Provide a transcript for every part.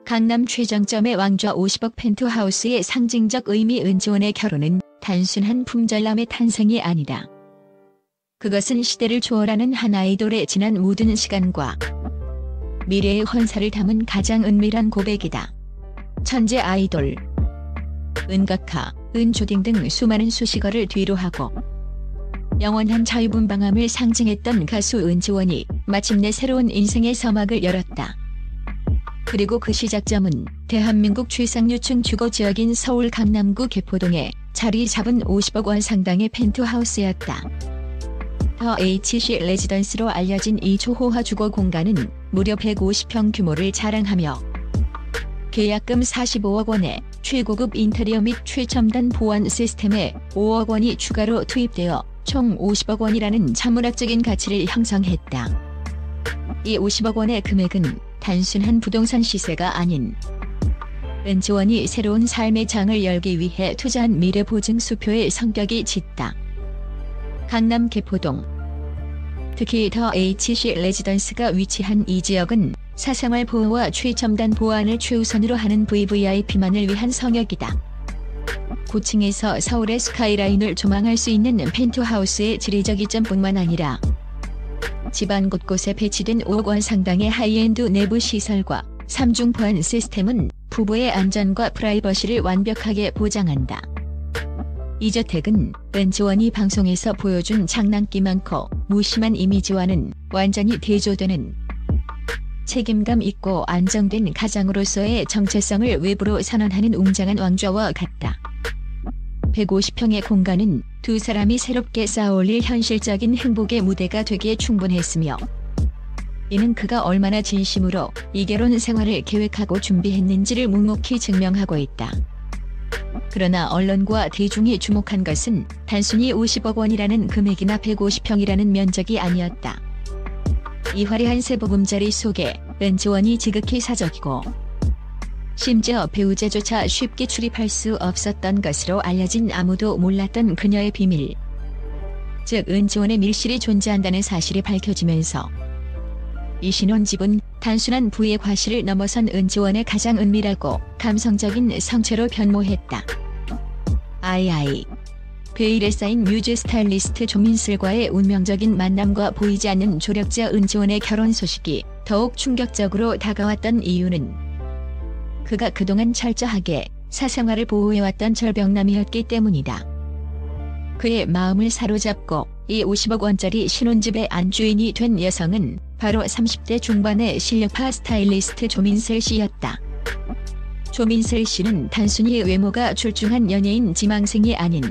강남 최정점의 왕좌 50억 펜트하우스의 상징적 의미. 은지원의 결혼은 단순한 품절남의 탄생이 아니다. 그것은 시대를 초월하는 한 아이돌의 지난 모든 시간과 미래의 헌사를 담은 가장 은밀한 고백이다. 천재 아이돌 은각하, 은조딩 등 수많은 수식어를 뒤로하고 영원한 자유분방함을 상징했던 가수 은지원이 마침내 새로운 인생의 서막을 열었다. 그리고 그 시작점은 대한민국 최상류층 주거지역인 서울 강남구 개포동에 자리 잡은 50억 원 상당의 펜트하우스였다. 더 HC 레지던스로 알려진 이 초호화 주거 공간은 무려 150평 규모를 자랑하며 계약금 45억 원에 최고급 인테리어 및 최첨단 보안 시스템에 5억 원이 추가로 투입되어 총 50억 원이라는 천문학적인 가치를 형성했다. 이 50억 원의 금액은 단순한 부동산 시세가 아닌 은지원이 새로운 삶의 장을 열기 위해 투자한 미래보증 수표의 성격이 짙다. 강남 개포동, 특히 더 HC 레지던스가 위치한 이 지역은 사생활 보호와 최첨단 보안을 최우선으로 하는 VVIP만을 위한 성역이다. 고층에서 서울의 스카이라인을 조망할 수 있는 펜트하우스의 지리적 이점뿐만 아니라 집안 곳곳에 배치된 5억 원 상당의 하이엔드 내부 시설과 3중 보안 시스템은 부부의 안전과 프라이버시를 완벽하게 보장한다. 이 저택은 은지원이 방송에서 보여준 장난기 많고 무심한 이미지와는 완전히 대조되는 책임감 있고 안정된 가장으로서의 정체성을 외부로 선언하는 웅장한 왕좌와 같다. 150평의 공간은 두 사람이 새롭게 쌓아올릴 현실적인 행복의 무대가 되기에 충분했으며 이는 그가 얼마나 진심으로 이 결혼 생활을 계획하고 준비했는지를 묵묵히 증명하고 있다. 그러나 언론과 대중이 주목한 것은 단순히 50억 원이라는 금액이나 150평이라는 면적이 아니었다. 이 화려한 세부금자리 속에 은지원이 지극히 사적이고 심지어 배우자조차 쉽게 출입할 수 없었던 것으로 알려진 아무도 몰랐던 그녀의 비밀, 즉 은지원의 밀실이 존재한다는 사실이 밝혀지면서 이 신혼집은 단순한 부의 과실을 넘어선 은지원의 가장 은밀하고 감성적인 성체로 변모했다. 베일에 쌓인 뮤즈 스타일리스트 조민슬과의 운명적인 만남과 보이지 않는 조력자 은지원의 결혼 소식이 더욱 충격적으로 다가왔던 이유는 그가 그동안 철저하게 사생활을 보호해왔던 절벽남이었기 때문이다. 그의 마음을 사로잡고 이 50억 원짜리 신혼집의 안주인이 된 여성은 바로 30대 중반의 실력파 스타일리스트 조민슬 씨였다. 조민슬 씨는 단순히 외모가 출중한 연예인 지망생이 아닌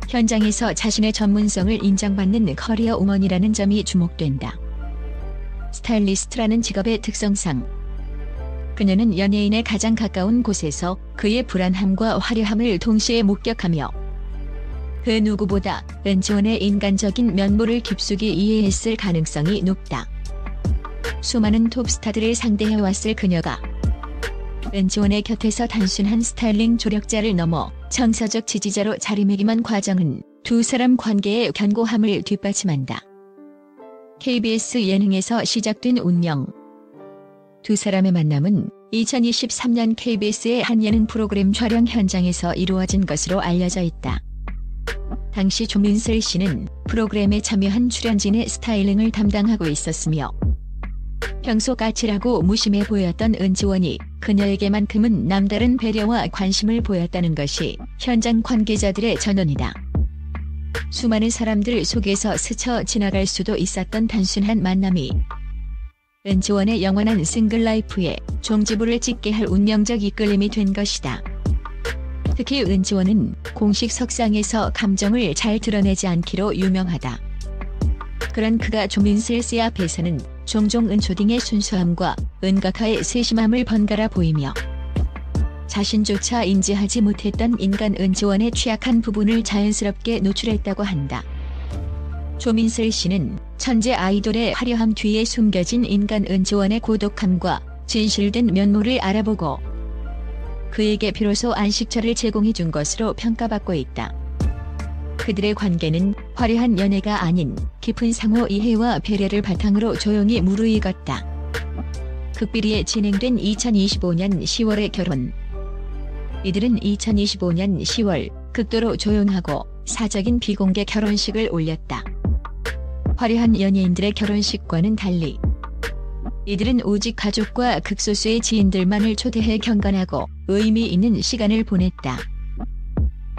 현장에서 자신의 전문성을 인정받는 커리어 우먼이라는 점이 주목된다. 스타일리스트라는 직업의 특성상 그녀는 연예인에 가장 가까운 곳에서 그의 불안함과 화려함을 동시에 목격하며 그 누구보다 은지원의 인간적인 면모를 깊숙이 이해했을 가능성이 높다. 수많은 톱스타들을 상대해왔을 그녀가 은지원의 곁에서 단순한 스타일링 조력자를 넘어 정서적 지지자로 자리매김한 과정은 두 사람 관계의 견고함을 뒷받침한다. KBS 예능에서 시작된 운명. 두 사람의 만남은 2023년 KBS의 한 예능 프로그램 촬영 현장에서 이루어진 것으로 알려져 있다. 당시 조민슬 씨는 프로그램에 참여한 출연진의 스타일링을 담당하고 있었으며 평소 까칠하고 무심해 보였던 은지원이 그녀에게만큼은 남다른 배려와 관심을 보였다는 것이 현장 관계자들의 전언이다. 수많은 사람들 속에서 스쳐 지나갈 수도 있었던 단순한 만남이 은지원의 영원한 싱글 라이프에 종지부를 찍게 할 운명적 이끌림이 된 것이다. 특히 은지원은 공식 석상에서 감정을 잘 드러내지 않기로 유명하다. 그런 그가 조민슬 씨 앞에서는 종종 은초딩의 순수함과 은각하의 세심함을 번갈아 보이며 자신조차 인지하지 못했던 인간 은지원의 취약한 부분을 자연스럽게 노출했다고 한다. 조민슬 씨는 천재 아이돌의 화려함 뒤에 숨겨진 인간 은지원의 고독함과 진실된 면모를 알아보고 그에게 비로소 안식처를 제공해준 것으로 평가받고 있다. 그들의 관계는 화려한 연애가 아닌 깊은 상호 이해와 배려를 바탕으로 조용히 무르익었다. 극비리에 진행된 2025년 10월의 결혼. 이들은 2025년 10월 극도로 조용하고 사적인 비공개 결혼식을 올렸다. 화려한 연예인들의 결혼식과는 달리 이들은 오직 가족과 극소수의 지인들만을 초대해 경건하고 의미 있는 시간을 보냈다.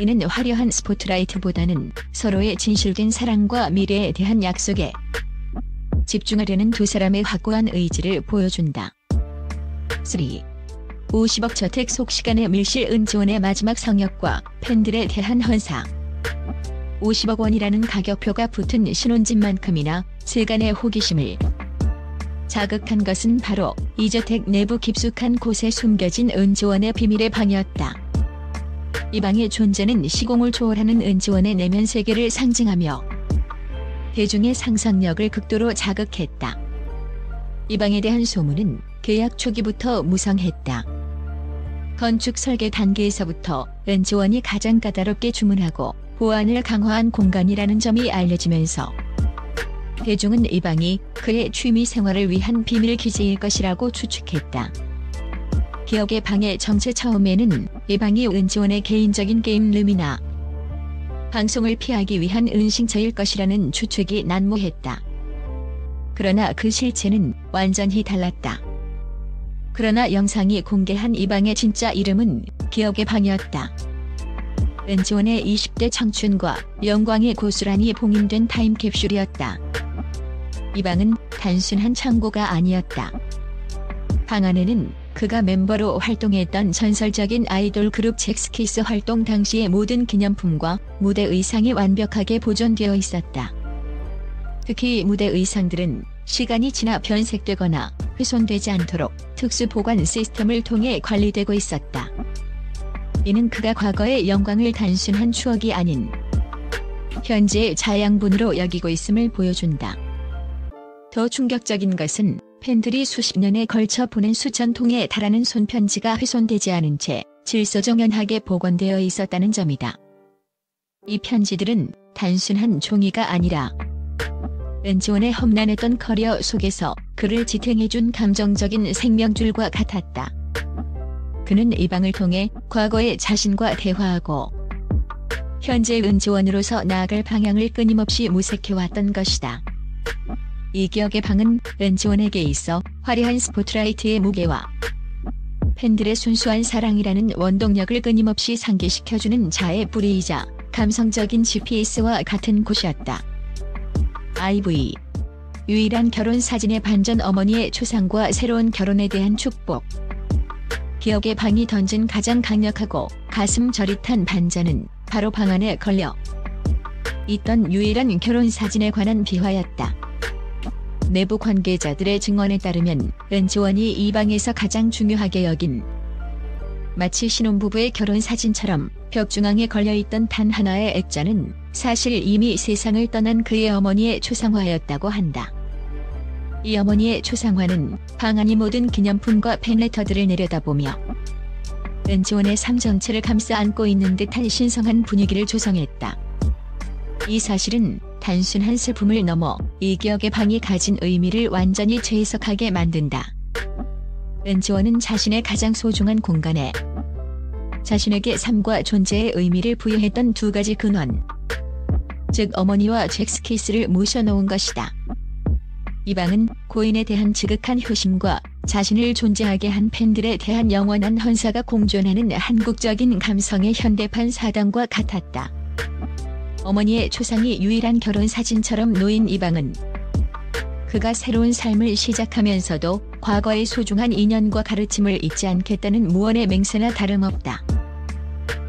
이는 화려한 스포트라이트보다는 서로의 진실된 사랑과 미래에 대한 약속에 집중하려는 두 사람의 확고한 의지를 보여준다. 3. 50억 저택 속시간의 밀실 은지원의 마지막 성역과 팬들에 대한 헌사. 50억 원이라는 가격표가 붙은 신혼집만큼이나 세간의 호기심을 자극한 것은 바로 이 저택 내부 깊숙한 곳에 숨겨진 은지원의 비밀의 방이었다. 이 방의 존재는 시공을 초월하는 은지원의 내면 세계를 상징하며 대중의 상상력을 극도로 자극했다. 이 방에 대한 소문은 계약 초기부터 무성했다. 건축 설계 단계에서부터 은지원이 가장 까다롭게 주문하고 보안을 강화한 공간이라는 점이 알려지면서 대중은 이 방이 그의 취미 생활을 위한 비밀 기지일 것이라고 추측했다. 기억의 방의 정체. 처음에는 이 방이 은지원의 개인적인 게임룸이나 방송을 피하기 위한 은신처일 것이라는 추측이 난무했다. 그러나 그 실체는 완전히 달랐다. 그러나 영상이 공개한 이 방의 진짜 이름은 기억의 방이었다. 은지원의 20대 청춘과 영광이 고스란히 봉인된 타임캡슐이었다. 이 방은 단순한 창고가 아니었다. 방 안에는 그가 멤버로 활동했던 전설적인 아이돌 그룹 잭스키스 활동 당시의 모든 기념품과 무대 의상이 완벽하게 보존되어 있었다. 특히 무대 의상들은 시간이 지나 변색되거나 훼손되지 않도록 특수 보관 시스템을 통해 관리되고 있었다. 이는 그가 과거의 영광을 단순한 추억이 아닌 현재의 자양분으로 여기고 있음을 보여준다. 더 충격적인 것은 팬들이 수십 년에 걸쳐 보낸 수천 통에 달하는 손편지가 훼손되지 않은 채 질서정연하게 보관되어 있었다는 점이다. 이 편지들은 단순한 종이가 아니라 은지원의 험난했던 커리어 속에서 그를 지탱해준 감정적인 생명줄과 같았다. 그는 이 방을 통해 과거의 자신과 대화하고 현재 은지원으로서 나아갈 방향을 끊임없이 모색해왔던 것이다. 이 기억의 방은 은지원에게 있어 화려한 스포트라이트의 무게와 팬들의 순수한 사랑이라는 원동력을 끊임없이 상기시켜주는 자의 뿌리이자 감성적인 GPS와 같은 곳이었다. IV. 유일한 결혼 사진의 반전. 어머니의 초상과 새로운 결혼에 대한 축복. 기억의 방이 던진 가장 강력하고 가슴 저릿한 반전은 바로 방 안에 걸려 있던 유일한 결혼 사진에 관한 비화였다. 내부 관계자들의 증언에 따르면 은지원이 이 방에서 가장 중요하게 여긴 마치 신혼부부의 결혼 사진처럼 벽 중앙에 걸려있던 단 하나의 액자는 사실 이미 세상을 떠난 그의 어머니의 초상화였다고 한다. 이 어머니의 초상화는 방 안의 모든 기념품과 팬레터들을 내려다보며 은지원의 삶 전체를 감싸 안고 있는 듯한 신성한 분위기를 조성했다. 이 사실은 단순한 슬픔을 넘어 이 기억의 방이 가진 의미를 완전히 재해석하게 만든다. 은지원은 자신의 가장 소중한 공간에 자신에게 삶과 존재의 의미를 부여했던 두 가지 근원, 즉 어머니와 잭스키스를 모셔놓은 것이다. 이 방은 고인에 대한 지극한 효심과 자신을 존재하게 한 팬들에 대한 영원한 헌사가 공존하는 한국적인 감성의 현대판 사당과 같았다. 어머니의 초상이 유일한 결혼 사진처럼 놓인 이 방은 그가 새로운 삶을 시작하면서도 과거의 소중한 인연과 가르침을 잊지 않겠다는 무언의 맹세나 다름없다.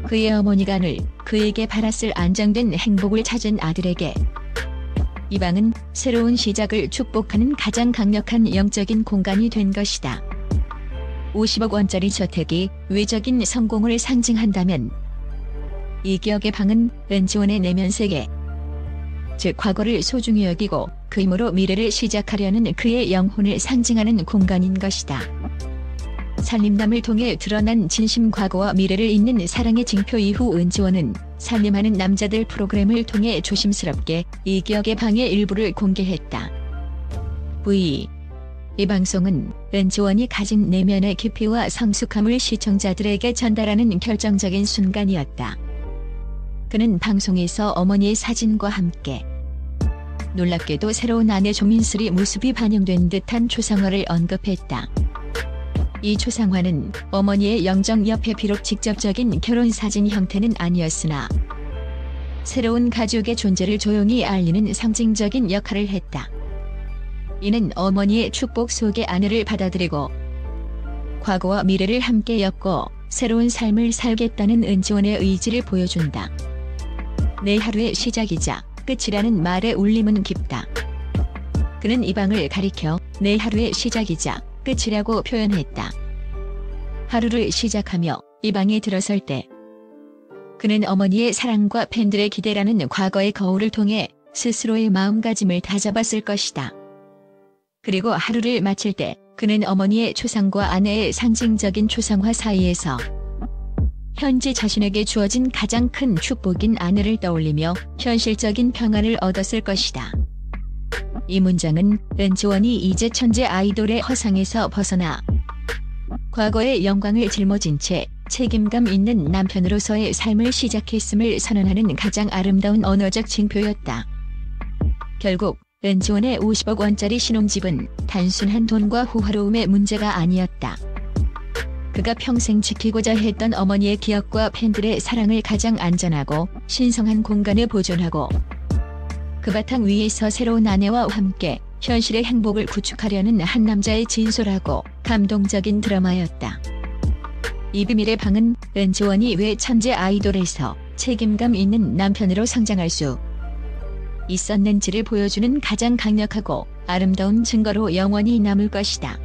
그의 어머니가 늘 그에게 바랐을 안정된 행복을 찾은 아들에게 이 방은 새로운 시작을 축복하는 가장 강력한 영적인 공간이 된 것이다. 50억 원짜리 저택이 외적인 성공을 상징한다면 이 기억의 방은 은지원의 내면 세계, 즉 과거를 소중히 여기고 그 힘으로 미래를 시작하려는 그의 영혼을 상징하는 공간인 것이다. 살림남을 통해 드러난 진심, 과거와 미래를 잇는 사랑의 징표 이후 은지원은 살림하는 남자들 프로그램을 통해 조심스럽게 이 기억의 방의 일부를 공개했다. V. 이 방송은 은지원이 가진 내면의 깊이와 성숙함을 시청자들에게 전달하는 결정적인 순간이었다. 그는 방송에서 어머니의 사진과 함께 놀랍게도 새로운 아내 조민슬이 모습이 반영된 듯한 초상화를 언급했다. 이 초상화는 어머니의 영정 옆에 비록 직접적인 결혼 사진 형태는 아니었으나 새로운 가족의 존재를 조용히 알리는 상징적인 역할을 했다. 이는 어머니의 축복 속에 아내를 받아들이고 과거와 미래를 함께 엮고 새로운 삶을 살겠다는 은지원의 의지를 보여준다. 내 하루의 시작이자 끝이라는 말의 울림은 깊다. 그는 이 방을 가리켜 내 하루의 시작이자 끝이라고 표현했다. 하루를 시작하며 이 방에 들어설 때 그는 어머니의 사랑과 팬들의 기대라는 과거의 거울을 통해 스스로의 마음가짐을 다잡았을 것이다. 그리고 하루를 마칠 때 그는 어머니의 초상과 아내의 상징적인 초상화 사이에서 현재 자신에게 주어진 가장 큰 축복인 아내를 떠올리며 현실적인 평안을 얻었을 것이다. 이 문장은 은지원이 이제 천재 아이돌의 허상에서 벗어나 과거의 영광을 짊어진 채 책임감 있는 남편으로서의 삶을 시작했음을 선언하는 가장 아름다운 언어적 징표였다. 결국 은지원의 50억 원짜리 신혼집은 단순한 돈과 호화로움의 문제가 아니었다. 그가 평생 지키고자 했던 어머니의 기억과 팬들의 사랑을 가장 안전하고 신성한 공간에 보존하고 그 바탕 위에서 새로운 아내와 함께 현실의 행복을 구축하려는 한 남자의 진솔하고 감동적인 드라마였다. 이 비밀의 방은 은지원이 왜 천재 아이돌에서 책임감 있는 남편으로 성장할 수 있었는지를 보여주는 가장 강력하고 아름다운 증거로 영원히 남을 것이다.